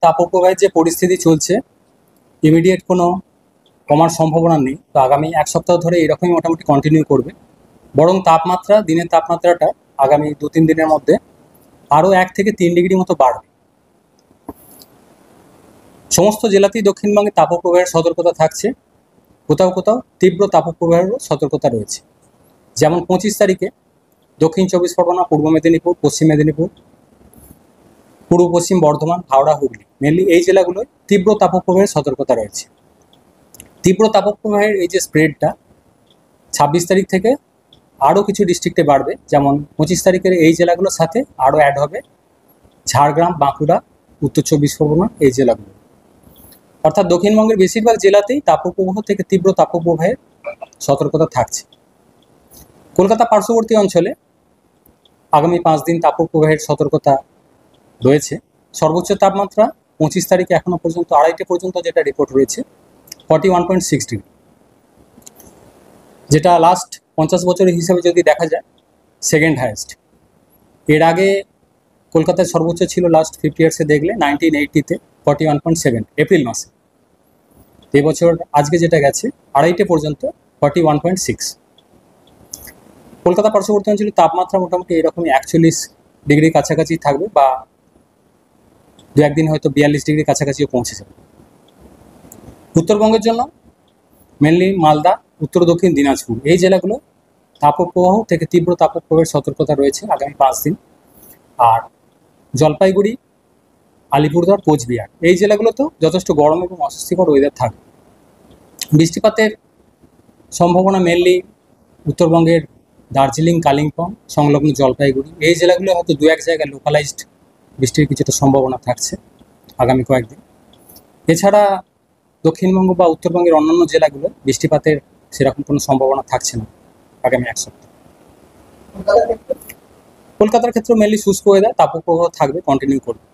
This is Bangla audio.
তাপপ্রবাহের যে পরিস্থিতি চলছে, ইমিডিয়েট কোনো কমার সম্ভাবনা নেই। তো আগামী এক সপ্তাহ ধরে এরকমই মোটামুটি কন্টিনিউ করবে। বরং তাপমাত্রা, দিনের তাপমাত্রাটা আগামী 2-3 দিনের মধ্যে আরও 1 থেকে 3 ডিগ্রি মতো বাড়বে। সমস্ত জেলাতেই দক্ষিণবঙ্গে তাপপ্রবাহের সতর্কতা থাকছে। কোথাও কোথাও তীব্র তাপপ্রবাহেরও সতর্কতা রয়েছে। যেমন 25 তারিখে দক্ষিণ 24 পরগনা, পূর্ব মেদিনীপুর, পশ্চিম মেদিনীপুর, পূর্ব পশ্চিম বর্ধমান, হাওড়া, হুগলি, মেনলি এই জেলাগুলোয় তীব্র তাপপ্রবাহের সতর্কতা রয়েছে। তীব্র তাপপ্রবাহের এই যে স্প্রেডটা 26 তারিখ থেকে আরও কিছু ডিস্ট্রিক্টে বাড়বে। যেমন 25 তারিখের এই জেলাগুলোর সাথে আরও অ্যাড হবে ঝাড়গ্রাম, বাঁকুড়া, উত্তর 24 পরগনা এই জেলাগুলো। অর্থাৎ দক্ষিণবঙ্গের বেশিরভাগ জেলাতেই তাপপ্রবাহ থেকে তীব্র তাপপ্রবাহের সতর্কতা থাকছে। কলকাতা পার্শ্ববর্তী অঞ্চলে আগামী 5 দিন তাপপ্রবাহের সতর্কতা রয়েছে। সর্বোচ্চ তাপমাত্রা 25 তারিখে এখনো পর্যন্ত 2:30 পর্যন্ত যেটা রিপোর্ট রয়েছে 41.6 ডিগ্রি, যেটা লাস্ট 50 বছরের হিসাবে যদি দেখা যায় সেকেন্ড হাইয়েস্ট। এর আগে কলকাতার সর্বোচ্চ ছিল লাস্ট 50 ইয়ার্সে দেখলে 1980-তে 41.7 এপ্রিল মাসে। এবছর আজকে যেটা গেছে 2:30 পর্যন্ত 41.6। কলকাতা পার্শ্ববর্তী অঞ্চলে তাপমাত্রা মোটামুটি এরকমই 41 ডিগ্রির কাছাকাছি থাকবে, বা 2-1 দিন হয়তো 42 ডিগ্রির কাছাকাছিও পৌঁছে যাবে। উত্তরবঙ্গের জন্য মেনলি মালদা, উত্তর দক্ষিণ দিনাজপুর এই জেলাগুলো তাপপ্রবাহ থেকে তীব্র তাপপ্রবাহের সতর্কতা রয়েছে আগামী 5 দিন। আর জলপাইগুড়ি, আলিপুরদুয়ার, কোচবিহার এই জেলাগুলোতেও যথেষ্ট গরম এবং অস্বস্তিকর ওয়েদার থাকবে। বৃষ্টিপাতের সম্ভাবনা মেনলি উত্তরবঙ্গের দার্জিলিং, কালিম্পং সংলগ্ন জলপাইগুড়ি এই জেলাগুলো হয়তো 2-1 জায়গায় লোকালাইজড বৃষ্টির কিছুটা সম্ভাবনা থাকছে আগামী কয়েকদিন। এছাড়া দক্ষিণবঙ্গ বা উত্তরবঙ্গের অন্যান্য জেলাগুলো বৃষ্টিপাতের সেরকম কোনো সম্ভাবনা থাকছে না আগামী এক সপ্তাহ। কলকাতার ক্ষেত্রে মেনলি শুষ্ক ওয়েদার, তাপপ্রবাহ থাকবে, কন্টিনিউ করবে।